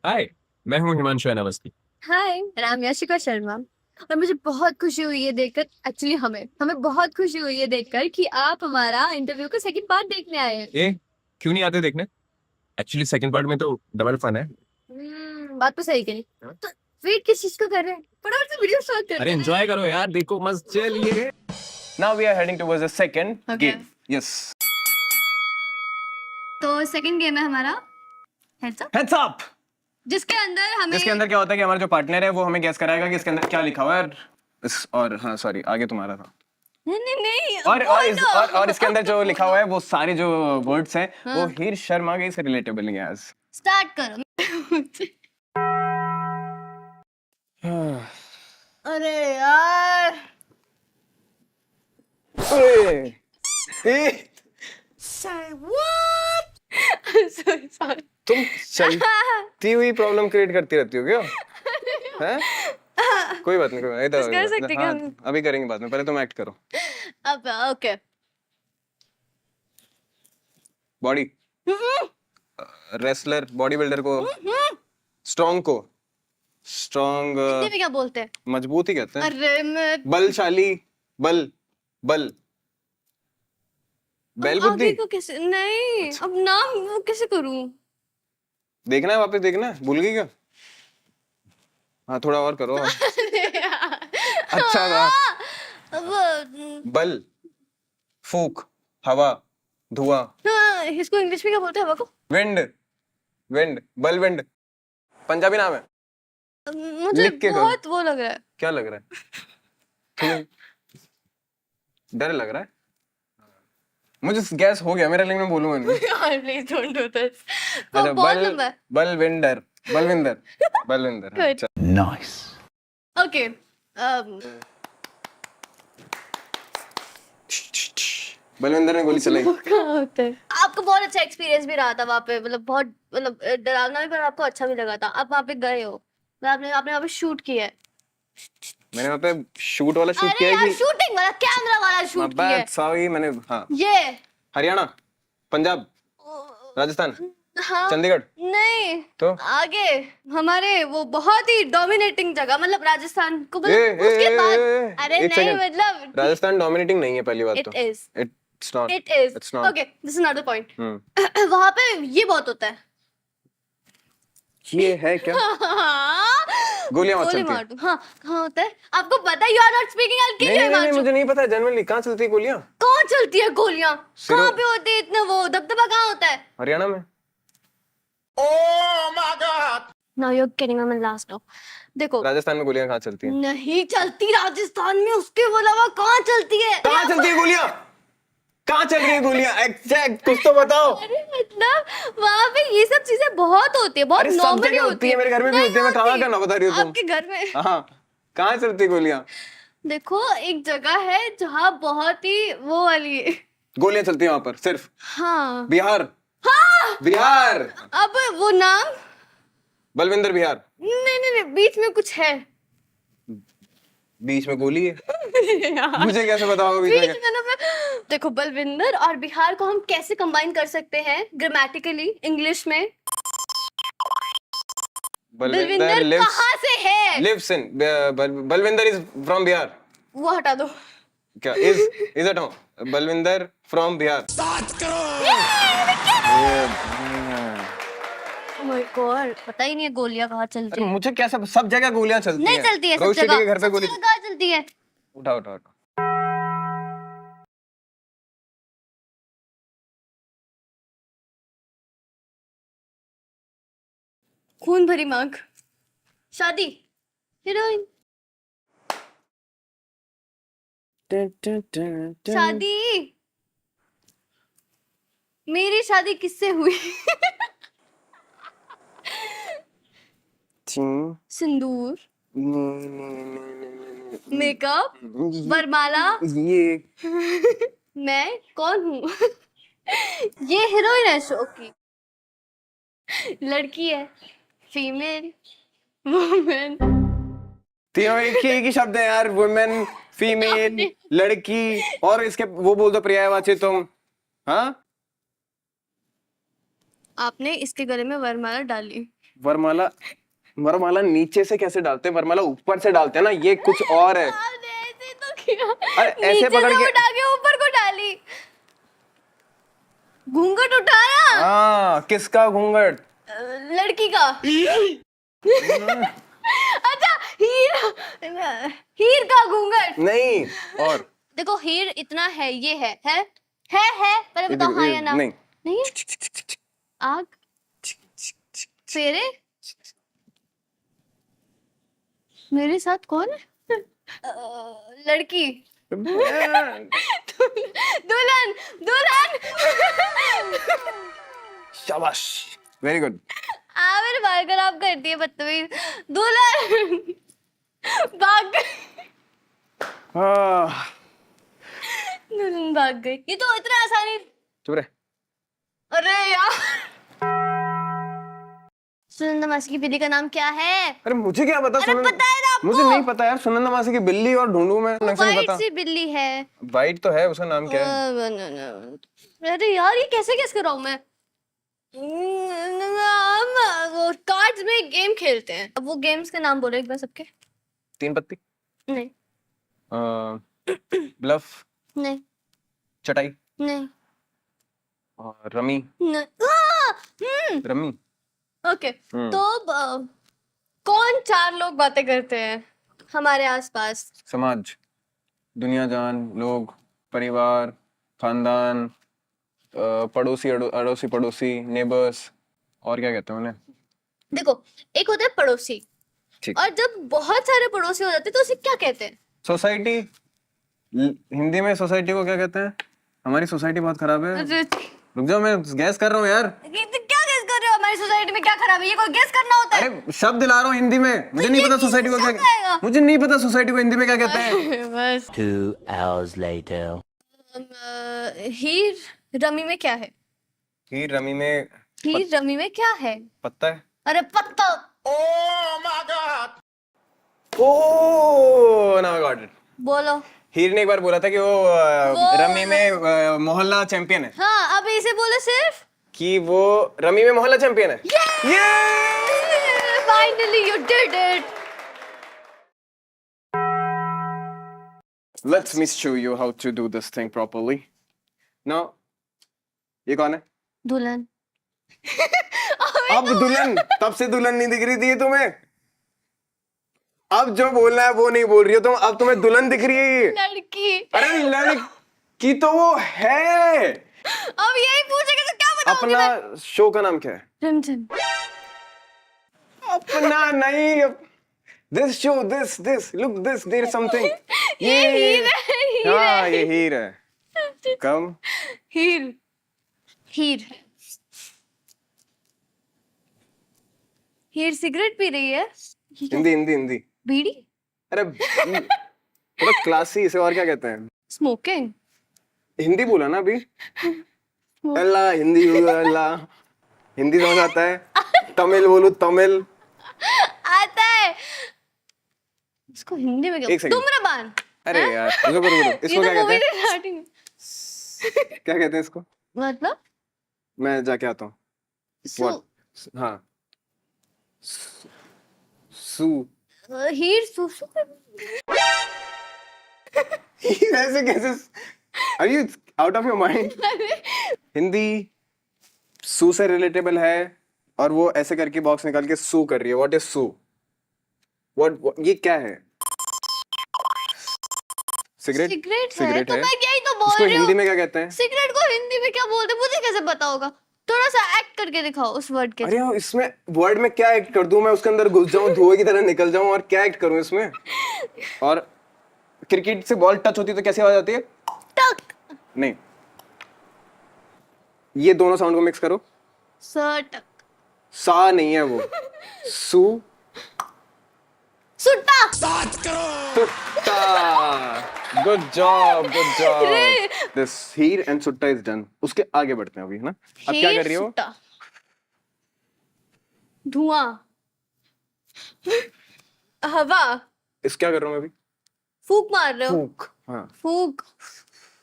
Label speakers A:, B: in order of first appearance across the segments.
A: हाय, मैं हूँ हिमांशु अवस्थी।
B: हाय, नाम यशिका शर्मा। और मुझे बहुत खुशी हुई है देखकर, एक्चुअली हमें बहुत खुशी हुई है देखकर कि आप हमारा इंटरव्यू का सेकंड पार्ट देखने आए हैं।
A: ए, क्यों नहीं आते देखने? एक्चुअली सेकंड पार्ट में तो डबल फन है।
B: बात तो सही करी। तो वेट किस चीज को कर रहे हैं? फटाफट से वीडियो स्टार्ट कर।
A: अरे एंजॉय करो यार, देखो मस्त चलिए। Now we are heading towards the second
B: Okay.
A: game. Yes.
B: तो सेकंड गेम है हमारा हेड्स अप,
A: Heads up.
B: जिसके अंदर हमें
A: जिसके अंदर क्या होता है कि हमारा जो पार्टनर है वो हमें गेस कराएगा कि इसके अंदर क्या लिखा हुआ है। और हाँ सॉरी, आगे तुम्हारा था।
B: नहीं
A: और इसके अंदर जो लिखा हुआ है वो सारे जो वर्ड्स हैं वो हीर शर्मा के से रिलेटेबल हैं आज।
B: स्टार्ट करो। अरे यार, sorry.
A: तुम चलती हुई प्रॉब्लम क्रिएट करती रहती हो क्या? हैं? कोई बात नहीं, कोई बात नहीं। इधर
B: कर सकते क्या हम?
A: अभी करेंगे बाद में, पहले तुम एक्ट करो।
B: अब okay.
A: Body, wrestler, body builder को, स्ट्रॉन्ग को, स्ट्रॉन्ग
B: हिंदी में क्या बोलते हैं?
A: मजबूत ही कहते हैं।
B: अरे मैं
A: बलशाली, बल बल बैल बुद्धि।
B: आगे को कैसे नहीं, अब नाम वो कैसे करूं?
A: देखना है, वापस देखना है, भूल गई क्या? हाँ थोड़ा और करो। अच्छा था।
B: अब
A: बल, फूक, हवा, धुआं।
B: हाँ, इसको इंग्लिश में क्या बोलते हैं हवा को?
A: विंड, विंड, बल विंड, पंजाबी नाम है।
B: मुझे
A: लिख के
B: बहुत वो लग रहा है।
A: क्या लग रहा है तुम्हें? डर लग रहा है? मुझे गैस हो गया मेरा, लेकिन मैं बोलूंगा नहीं।
B: यार प्लीज डोंट डू दिस।
A: अच्छा,
B: बहुत लंबा है।
A: बलविंदर, बलविंदर, बलविंदर। हाँ,
B: Good.
A: चल।
C: Nice.
B: ओके,
A: बलविंदर ने गोली चलाई।
B: कहाँ होता है? आपको बहुत अच्छा एक्सपीरियंस भी रहा था वहाँ पे, मतलब बहुत, मतलब डरावना भी, पर आपको अच्छा भी लगा था। आप वहाँ पे गए हो, आपने आपने वहाँ पे शूट किया है।
A: मैंने वहाँ पे शूट वाला शूट
B: अरे
A: किया
B: यार,
A: है कि
B: शूटिंग वाला, कैमरा वाला शूट किया है।
A: सॉरी मैंने। हाँ,
B: ये
A: हरियाणा, पंजाब, राजस्थान,
B: हाँ,
A: चंडीगढ़।
B: नहीं
A: तो
B: आगे हमारे वो बहुत ही डोमिनेटिंग जगह, मतलब राजस्थान को,
A: ए,
B: मतलब उसके बाद। अरे
A: एक
B: नहीं,
A: second।
B: मतलब
A: राजस्थान डोमिनेटिंग नहीं है पहली बात
B: इट
A: तो।
B: Is,
A: it's not,
B: it is
A: it's not.
B: Okay, this is not the point.
A: Hmm,
B: वहां पे ये बहुत होता है।
A: ये है क्या? गोलियां मत
B: गोली
A: चलती
B: मार
A: है।
B: दूं? हाँ, कहाँ होता है? आपको पता है? यू आर नॉट स्पीकिंग, आई किल
A: नहीं
B: यू
A: नहीं नहीं,
B: हिमांशु।
A: मुझे नहीं पता जनरली कहाँ चलती है गोलियां।
B: कहाँ चलती है गोलियां?
A: सिरो-
B: कहाँ पे होती है? इतना वो दबदबा कहाँ होता है?
A: हरियाणा में।
B: Now you are getting my last now. देखो,
A: राजस्थान में गोलियां कहाँ चलती हैं?
B: नहीं चलती राजस्थान में, उसके अलावा कहाँ चलती है?
A: कहाँ चलती है गोलियां? कहाँ चल रही है गोलियां? एग्जैक्ट कुछ तो बताओ।
B: अरे मतलब वहां पे ये सब चीजें बहुत होती है, बहुत
A: अरे सब
B: नॉर्मली
A: जगह होती है, मेरे घर में भी
B: नहीं
A: होती है। मैं कहाँ का ना बता रही हूँ तुम?
B: आपके घर में?
A: हाँ, कहाँ चलती है गोलियां?
B: देखो, एक जगह है जहाँ बहुत ही वो वाली
A: गोलियां चलती है वहां पर सिर्फ।
B: हाँ
A: बिहार,
B: हाँ,
A: बिहार,
B: अब वो नाम,
A: बलविंदर बिहार।
B: नहीं नहीं नहीं, बीच में कुछ है।
A: बीच में गोली है। मुझे कैसे बताओगे बीच में
B: बीच
A: क्या?
B: में ना देखो, बलविंदर और बिहार को हम कैसे कंबाइन कर सकते हैं ग्रामेटिकली इंग्लिश में? बलविंदर कहाँ से है?
A: Lives in Balwinder is from Bihar.
B: वो हटा दो।
A: क्या is it? Balwinder from Bihar.
B: Oh my God, पता ही नहीं है गोलियां कहाँ चलती
A: अरे
B: है।
A: मुझे कैसे, सब जगह गोलियां चलती
B: नहीं
A: हैं।
B: चलती है सब
A: रोहित शेट्टी
B: जगह।
A: के घर पे
B: सब
A: गोली।
B: जगह कहाँ चलती है?
A: उठा उठा उठा।
B: खून भरी मांग, शादी, हीरोइन, शादी। मेरी शादी किससे हुई? सिंदूर, मेकअप, वरमाला।
A: ये
B: मैं कौन हूँ? ये हीरोइन है शो की, लड़की है, फीमेल, वुमेन।
A: तीनों एक ही शब्द है यार। वुमेन, फीमेल, लड़की, और इसके वो बोल दो पर्यायवाची तुम। हाँ,
B: आपने इसके गले में वरमाला डाली।
A: वरमाला, वरमाला नीचे से कैसे डालते हैं, वरमाला ऊपर से डालते हैं ना, ये कुछ और है।
B: आपने ऐसे तो किया,
A: अरे ऐसे
B: नीचे
A: पकड़
B: से
A: के,
B: उठा के ऊपर को डाली, घूंघट उठाया।
A: हाँ किसका घूंघट?
B: लड़की का। अच्छा, हीर, हीर का घूंघट
A: नहीं, और
B: देखो, हीर इतना है, ये है पहले बताओ हाँ या ना।
A: नहीं,
B: नहीं है? आग, फेरे, मेरे साथ कौन है? लड़की, दुल्हन, दुल्हन।
A: शाबाश, वेरी गुड।
B: मेरे बाल खराब करती है बदतमीज। दुल्हन भाग गई, दुल्हन भाग गई। ये तो इतना आसानी।
A: चुप रहे।
B: अरे यार, सुनंदा मासी की बिल्ली का नाम क्या है?
A: अरे मुझे क्या पता?
B: अरे पता है ना आपको?
A: मुझे नहीं पता यार, सुनंदा मासी की बिल्ली और ढूंढूं मैं, ढंग से नहीं
B: व्हाइट
A: पता।
B: सी बिल्ली है।
A: वाइट तो है, उसका नाम क्या है?
B: अरे यार, ये कैसे गेस कर रहा हूँ मैं? वो कार्ड्स में गेम खेलते हैं, अब वो गेम्स का नाम बोलो एक बार सबके।
A: 3 पत्ती,
B: नहीं,
A: ब्लफ,
B: नहीं,
A: चटाई,
B: नहीं,
A: और रमी।
B: नहीं।
A: रमी।
B: ओके, तो कौन 4 लोग बातें करते हैं हमारे आसपास?
A: समाज, दुनिया जान, लोग, परिवार, खानदान, पड़ोसी, अड़ोसी पड़ोसी, नेबर्स, और क्या कहते हैं उन्हें?
B: देखो, एक होता है पड़ोसी,
A: ठीक।
B: और जब बहुत सारे पड़ोसी हो जाते हैं तो उसे क्या कहते हैं?
A: सोसाइटी। हिंदी में सोसाइटी को क्या कहते हैं? हमारी सोसाइटी बहुत खराब है। रुक जाओ, मैं गैस कर रहा हूँ यार।
B: क्या गेस कर रहे हो? हमारी सोसाइटी में क्या खराब है? ये कोई गेस करना होता है?
A: अरे शब्द दिला रहा हूँ हिंदी में, मुझे नहीं पता सोसाइटी को क्या, मुझे नहीं पता सोसाइटी को हिंदी में क्या कहते हैं।
B: बस।
C: 2 hours later.
B: हीर रमी में क्या है?
A: हीर रमी में
B: हीर रमी में क्या है?
A: पत्ता है।
B: अरे पत्ता।
A: ओह नाउ आई गॉट इट।
B: बोलो।
A: हीर ने एक बार बोला था कि वो रमी में मोहल्ला चैंपियन है।
B: हाँ, अब इसे बोलो सिर्फ
A: कि वो रमी में मोहल्ला चैंपियन है।
B: Finally you did it.
A: Let me show you how to do this thing properly. Now, ये कौन है?
B: दुल्हन।
A: अब दुल्हन, तब से दुल्हन नहीं दिख रही थी तुम्हें। अब जो बोलना है वो नहीं बोल रही हो तुम, अब तुम्हें दुल्हन दिख रही है ये।
B: लड़की।
A: अरे लड़की तो वो है।
B: अब यही पूछेगा तो क्या बताऊंगी मैं?
A: अपना शो का नाम क्या है?
B: रंजन।
A: अपना नहीं, this show, this, look this, there is something.
B: ये हीर है,
A: हाँ ये हीर है। कम।
B: हीर, हीर, हीर सिगरेट पी रही है।
A: हिंदी हिंदी हिंदी।
B: बीड़ी।
A: अरे थोड़ा क्लासी, इसे और क्या कहते हैं?
B: स्मोकिंग।
A: हिंदी बोला ना अभी। अल्लाह हिंदी बोलो, अल्लाह हिंदी समझ आता है? तमिल बोलूं, तमिल
B: आता है। इसको हिंदी में क्या?
A: एक सेकंड।
B: धूम्रपान।
A: अरे यार रुको रुको रुको, इसको क्या कहते हैं?
B: स्टार्टिंग
A: क्या कहते हैं इसको?
B: मतलब
A: मैं जाके आता हूँ।
B: सु-
A: हाँ, सू।
B: हीर सुसु।
A: ऐसे कैसे? Are you out of your mind? Hindi सू से रिलेटेबल है, और वो ऐसे करके बॉक्स निकाल के सू कर रही है। What is Sue? व्हाट ये क्या है? सिगरेट।
B: सिगरेट है
A: सिगरेट
B: तो
A: है।
B: मैं यही तो बोल
A: उसको
B: रही हूँ।
A: हिंदी में क्या कहते हैं?
B: सिगरेट को हिंदी में क्या बोलते हैं मुझे कैसे पता होगा? थोड़ा सा एक्ट करके दिखाओ उस वर्ड के।
A: अरे यार, इसमें वर्ड में क्या एक्ट कर दूं मैं? उसके अंदर घुस जाऊं, धुएं की तरह निकल जाऊं, और क्या एक्ट करूं इसमें? और क्रिकेट से बॉल टच होती है तो कैसी आवाज आती है?
B: टक।
A: नहीं, ये दोनों साउंड को मिक्स करो।
B: सटक।
A: सा नहीं है वो, सू।
B: सुट्टा।
A: सुट्टा। Good job, good job. This Heer and सुट्टा इज डन। उसके आगे बढ़ते हैं अभी, है ना? अब क्या कर रही हो?
B: सुट्टा। धुआं। हवा।
A: इस क्या कर रहा हूँ मैं अभी?
B: फूक मार रहे हो।
A: फूक। हाँ,
B: फूक।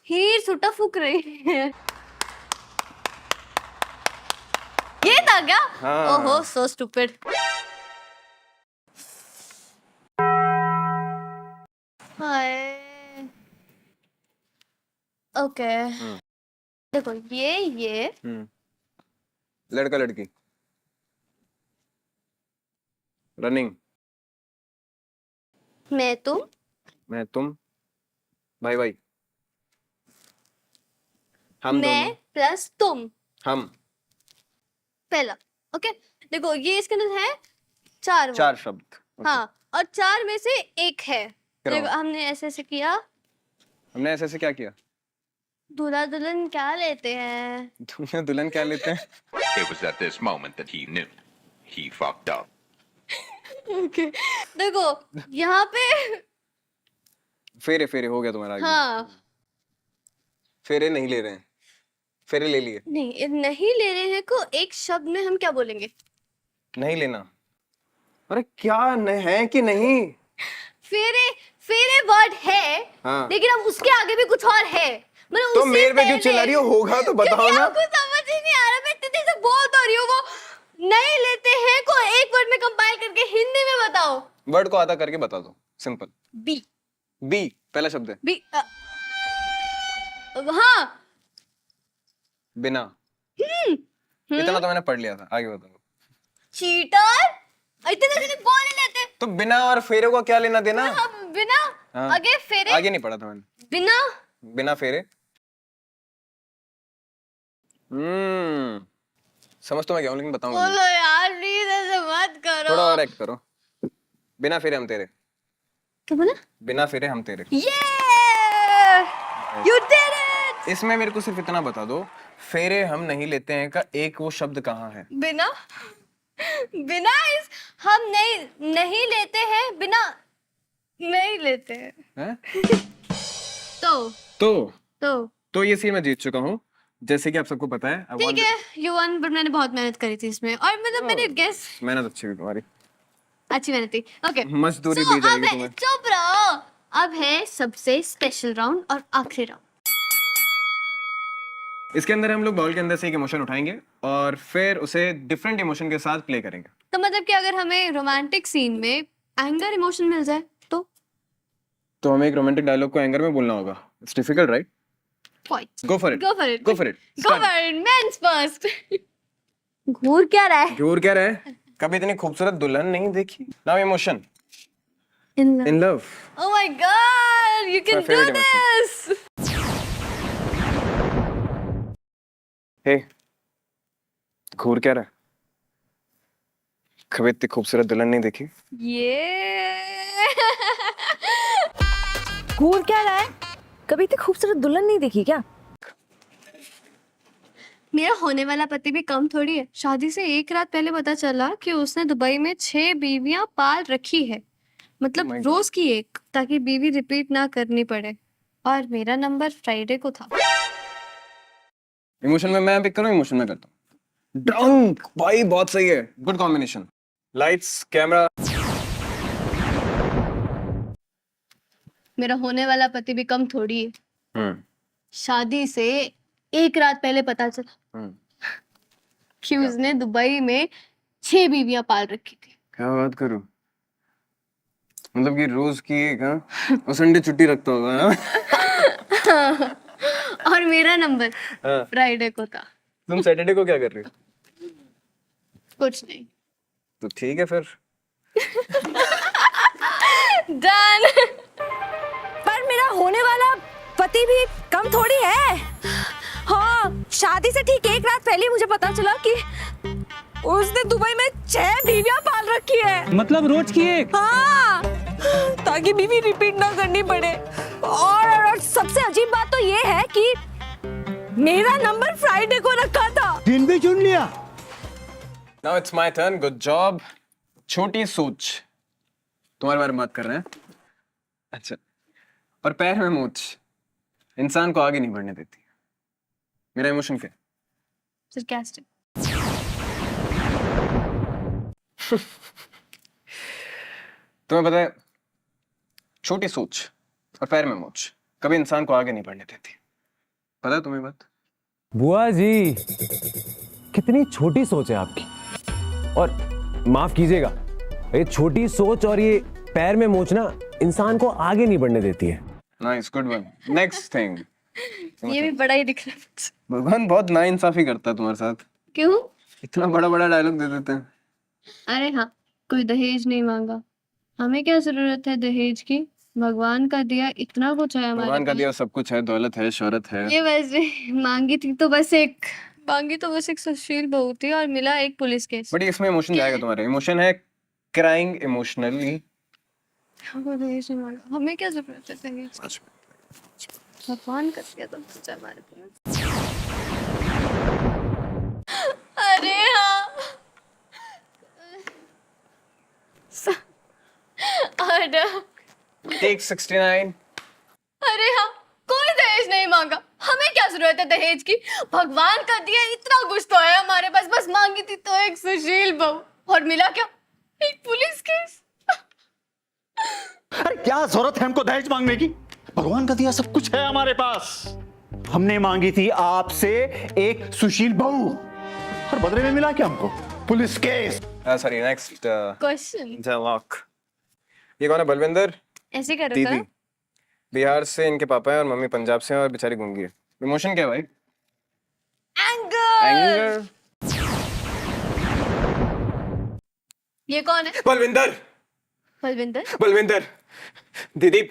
B: हीर सुट्टा फूक रही है। ये था आ गया?
A: हाँ।
B: ओहो, so stupid. हाय। ओके। देखो ये
A: लड़का लड़की रनिंग
B: मैं तुम
A: मैं तुम भाई भाई हम
B: मैं
A: दोनों
B: प्लस तुम
A: हम
B: पहला। ओके देखो ये इसके अंदर है 4 वर्ड।
A: 4 शब्द Okay.
B: हाँ और 4 में से एक है।
A: कराओ।
B: देखो हमने ऐसे ऐसे किया।
A: हमने ऐसे ऐसे क्या किया
B: दूल्हा दुल्हन क्या लेते हैं?
A: तुमने दुल्हन क्या लेते हैं
D: It was at this moment that he knew. He fucked up.
B: Okay देखो यहाँ पे
A: फेरे फेरे हो गया तुम्हारा आगे।
B: हाँ
A: फेरे नहीं ले रहे हैं फेरे ले लिए
B: नहीं ले रहे हैं को एक शब्द में हम क्या बोलेंगे?
A: नहीं लेना अरे क्या है कि नहीं
B: फेरे फेरे वर्ड है
A: हाँ।
B: लेकिन अब उसके आगे भी कुछ और है मतलब
A: तो
B: उससे
A: मेरे पे क्यों
B: पहले-
A: चिल्ला रही हो होगा तो बताओ
B: क्योंकि
A: ना
B: आपको समझ ही नहीं आ रहा मैं इतनी देर से बोल तो रही हूँ वो नहीं लेते हैं को एक वर्ड में कंपाइल करके हिंदी में बताओ।
A: वर्ड को आधा करके बता दो सिंपल
B: बी
A: बी पहला शब्द है
B: बी हाँ
A: बिना इतना तो मैंने पढ़ लिया था आगे बताओ
B: चीटर इतने देर से बोल ही लेते
A: तो बिना और फेरे को क्या लेना देना
B: हम बिना
A: हाँ।
B: आगे फेरे
A: आगे नहीं पढ़ा था मैंने
B: बिना
A: बिना फेरे समझ तो मैं गया हूँ लेकिन बताऊंगा नहीं।
B: बोलो यार प्लीज ऐसे मत करो।
A: थोड़ा और एक्ट करो बिना फेरे हम तेरे
B: क्या बोला?
A: बिना फेरे हम तेरे
B: ये यू डिड इट।
A: इसमें मेरे को सिर्फ इतना बता दो फेरे हम नहीं लेते हैं का एक वो शब्द कहाँ है
B: बिना बिना इस हम नहीं लेते हैं बिना नहीं लेते हैं
A: हैं?
B: तो
A: तो
B: तो
A: ये सीन मैं जीत चुका हूँ जैसे कि आप सबको पता है I
B: ठीक
A: want-
B: है यू वन बट मैंने बहुत मेहनत करी थी इसमें और मतलब मैंने गेस
A: मेहनत अच्छी हुई तुम्हारी
B: अच्छी मेहनत थी। ओके
A: मजदूरी दी जाएगी तुम्हें
B: चुप रहो। अब है सबसे स्पेशल राउंड और आखिरी राउंड।
A: इसके अंदर हम लोग बॉल के अंदर से एक इमोशन उठाएंगे और फिर उसे डिफरेंट इमोशन के साथ प्ले करेंगे
B: तो मतलब कि अगर हमें रोमांटिक सीन में एंगर इमोशन मिल जाए तो
A: हमें एक रोमांटिक डायलॉग को एंगर में बोलना होगा it's difficult right
B: point
A: go for it
B: go for it
A: go for it
B: go for it men's first. घूर क्या रहा है?
A: झूर क्या रहे कभी इतनी खूबसूरत दुल्हन नहीं देखी now emotion
B: in
A: in love
B: Oh my god, you can
A: My
B: do
A: favorite
B: this!
A: हे घूर क्या रहा कभी इतनी खूबसूरत दुल्हन नहीं देखी
B: ये
E: घूर क्या रहा है? कभी इतनी खूबसूरत दुल्हन नहीं देखी क्या?
B: मेरा होने वाला पति भी कम थोड़ी है। शादी से एक रात पहले पता चला कि उसने दुबई में 6 बीवियां पाल रखी है मतलब
A: my God.
B: रोज की एक ताकि बीवी रिपीट ना करनी पड़े और मेरा नंबर फ्राइडे को था।
A: इमोशन में मैं पिक करूं इमोशन में करता हूं ड्रंक भाई बहुत सही है गुड कॉम्बिनेशन लाइट्स कैमरा
B: मेरा होने वाला पति भी कम थोड़ी है।
A: हम्म
B: शादी से एक रात पहले पता चला कि उसने दुबई में 6 बीवियां पाल रखी थी।
A: क्या बात करूं मतलब कि रोज की एक हाँ और संडे छुट्टी रखता होगा हाँ?
B: और मेरा नंबर
A: हाँ।
B: फ्राइडे को था।
A: तुम सैटरडे को क्या कर रहे हो
B: कुछ नहीं।
A: तो ठीक है फिर
B: डन।
E: पर मेरा होने वाला पति भी कम थोड़ी है। हाँ, शादी से ठीक एक रात पहले मुझे पता चला कि उसने दुबई में 6 बीवियां पाल रखी है।
F: मतलब रोज की एक
E: हाँ, ताकि बीवी रिपीट ना करनी पड़े। और सबसे अजीब बात तो ये है कि मेरा नंबर फ्राइडे को रखा था।
F: दिन भी चुन लिया।
A: Now it's my turn good job छोटी सोच तुम्हारे बारे में बात कर रहे हैं अच्छा और पैर में मूंछ इंसान को आगे नहीं बढ़ने देती मेरा इमोशन क्या है?
B: सरकास्टिक।
A: तुम्हें पता है छोटी सोच और पैर में मूंछ कभी इंसान को आगे नहीं बढ़ने देती पता है तुम्हें बात
F: बुआ जी
G: कितनी छोटी सोच है आपकी। और माफ कीजिएगा, ये छोटी सोच और ये पैर में मोचना इंसान को आगे नहीं बढ़ने देती है।
A: Nice, good one. Next thing,
B: ये भी बड़ा ही दिख रहा है।
A: भगवान बहुत नाइंसाफी करता है तुम्हारे साथ।
B: क्यों?
A: इतना बड़ा बड़ा डायलॉग दे देते हैं।
B: अरे हाँ, कोई दहेज नहीं मांगा। हमें क्या जरूरत है दहेज की? भगवान का दिया इतना कुछ है हमारे
A: भगवान का
B: पास।
A: दिया सब कुछ है, दौलत है, शोहरत है।
B: ये वैसे मांगी तो बस एक सुशील बहू थी और मिला एक पुलिस केस।
A: बट इसमें इमोशन जाएगा तुम्हारे। इमोशन है क्राइंग इमोशनली।
B: हमको दहेज नहीं मांगा। हमें क्या जरूरत है दहेज की? भगवान का दिया तो कुछ है हमारे पास। अरे हाँ,
A: टेक 69।
B: अरे हाँ, कोई दहेज नहीं मांगा। हमें क्या जरूरत है दहेज की? भगवान का दिया इतना कुछ तो है हमारे पास। बस मांगी थी तो एक सुशील बहू और मिला क्या? एक पुलिस केस।
H: अरे क्या जरूरत है हमको दहेज मांगने की? भगवान का दिया सब कुछ है हमारे पास। हमने मांगी थी आपसे एक सुशील बहू और बदले में मिला क्या हमको? Police case.
A: Sorry, next
B: question
A: dialogue. ये कौन है? बलविंदर।
B: ऐसे करो
A: दीदी
B: करो।
A: बिहार से इनके पापा है और मम्मी पंजाब से है और बेचारी गूंगी है। इमोशन क्या है भाई?
B: एंगर।
A: एंगर।
B: ये कौन है?
A: बलविंदर।
B: बलविंदर।
A: बलविंदर। दीदी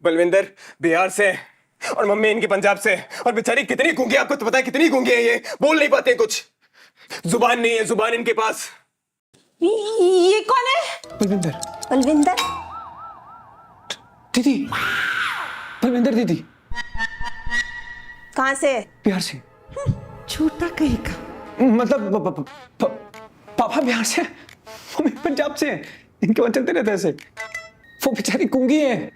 A: बलविंदर बिहार से है और मम्मी इनकी पंजाब से है और बेचारी कितनी गूंगी, आपको तो पता है कितनी गूंगी है ये। बोल नहीं पाते कुछ, जुबान नहीं है, जुबान इनके पास।
E: ये कौन है?
A: बलविंदर।
E: बलविंदर।
A: दीदी बलविंदर दीदी
E: कहाँ से?
A: बिहार से।
E: झूठा कहीं का।
A: मतलब पापा बिहार से, मम्मी पंजाब से। इनके वहां चलते रहते ऐसे। वो बेचारी गूंगी है।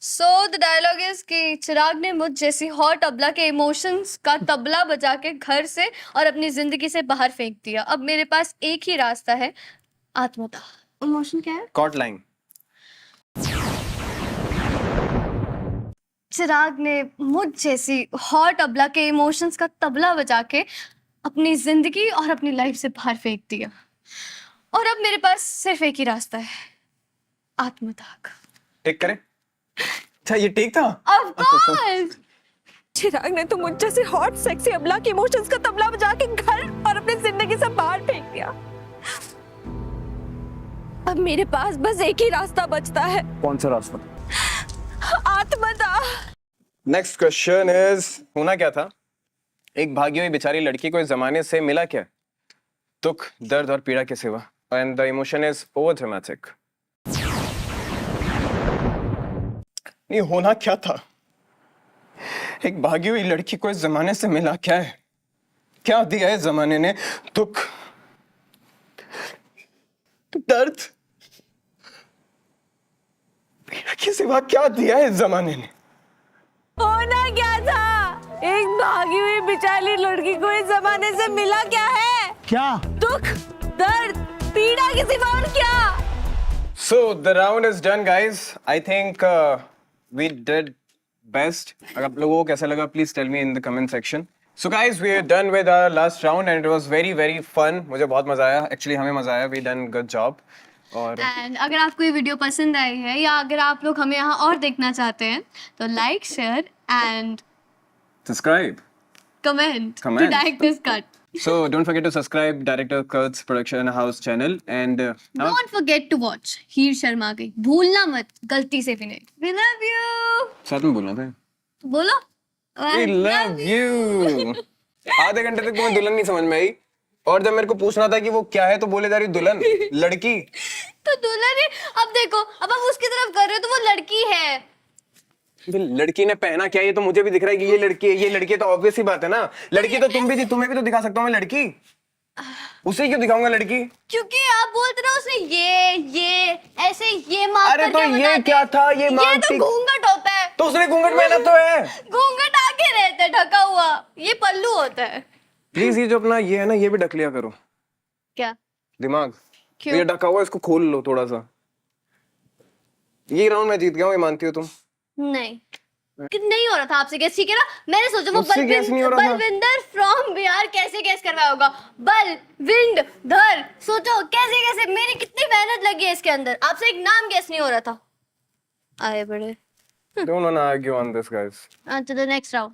B: So the dialogue is कि चिराग ने मुझ जैसी हॉट अबला के इमोशंस का तबला बजा के घर से और अपनी जिंदगी से बाहर फेंक दिया। अब मेरे पास एक ही रास्ता है, आत्मदाह। इमोशन क्या है?
A: Cot line.
B: चिराग ने मुझ जैसी हॉट अबला के इमोशंस का तबला बजा के अपनी जिंदगी और अपनी लाइफ से बाहर फेंक दिया और अब मेरे पास सिर्फ एक ही रास्ता है, आत्मदाह का।
A: टेक करें? अच्छा ये टेक था?
B: Of course!
E: चिराग ने तो मुझ जैसे हॉट सेक्सी अबला के इमोशंस का तबला बजा के घर और अपनी जिंदगी से बाहर फेंक दिया। अब मेरे पास बस एक ही रास्ता बचता है।
G: कौन सा रास्ता?
E: आत्मदाह।
A: नेक्स्ट क्वेश्चन इज, होना क्या था? एक भागी हुई बेचारी लड़की को इस जमाने से मिला क्या? दुख, दर्द और पीड़ा के सिवा। And the emotion is over dramatic. नहीं, होना क्या था? एक भागी हुई लड़की को इस जमाने से मिला क्या है? क्या दिया है जमाने ने? दुख, दर्द, पीड़ा के सिवा क्या दिया है इस जमाने ने?
E: होना क्या था? एक भागी हुई बेचारी लड़की को इस जमाने से मिला क्या है?
F: क्या?
E: दुख, दर्द, पीड़ा के सिवा और क्या?
A: So the round is done, guys. I think we did best. अगर आप लोगों को कैसा लगा, please tell me in the comment section. So guys, we are done with our last round and it was very very fun. मुझे बहुत मजा आया. Actually हमें मजा आया. We done good job. और
B: एंड अगर आपको ये वीडियो पसंद आई है या अगर आप लोग हमें यहाँ और देखना चाहते हैं तो like, share and
A: subscribe.
B: Comment to
A: Comment.
B: Director's cut.
A: So don't forget to subscribe Director Kurt's Production House channel and
B: don't forget to watch Heer Sharma की। भूलना मत, गलती से भी नहीं। We love you.
A: साथ में बोलना था.
B: बोलो।
A: We love you. आधे घंटे तक तुम्हें दुल्हन नहीं समझ में आई और जब मेरे को पूछना था कि वो क्या है तो बोले जा रही दुल्हन, लड़की।
B: तो दुल्हन है। अब देखो, अब आप उसकी तरफ कर रहे हो तो वो लड़की है।
A: लड़की ने पहना क्या, ये तो मुझे भी दिख रहा है कि ये लड़की है। ये लड़की है तो ऑब्वियस ही बात है ना। लड़की तो तुम भी थी, तुम्हें भी तो दिखा सकता हूँ मैं लड़की। उसे क्यों दिखाऊंगा लड़की?
B: क्योंकि आप बोलते ना उसने ये ऐसे ये मार्क
A: अरे तो
B: करके
A: ये
B: बताते।
A: क्या था? ये
B: ये
A: मार्क
B: तो
A: थी।
B: घूंघट होता है।
A: तो उसने घूंघट पहना तो है।
B: घूंघट आगे रहता है ढका हुआ, ये पल्लू होता है।
A: प्लीज ये जो अपना ये है ना, ये भी ढक लिया करो
B: क्या?
A: दिमाग।
B: क्यों?
A: ये ढका हुआ, इसको खोल लो थोड़ा सा। ये राउंड मैं जीत गया हूँ, ये मानती हो तुम?
B: नहीं। कि नहीं हो रहा था आपसे गेस, ठीक है ना? मैंने सोचा वो
A: मुझसे guess नहीं हो रहा था।
B: बलविंदर फ्रॉम बिहार कैसे गेस करवाया होगा? बलविंदर, सोचो कैसे कैसे, मेरी कितनी मेहनत लगी है इसके अंदर, आपसे एक नाम गेस नहीं हो रहा था। आए बड़े।
A: Don't wanna argue on this, guys.
B: On to the next round.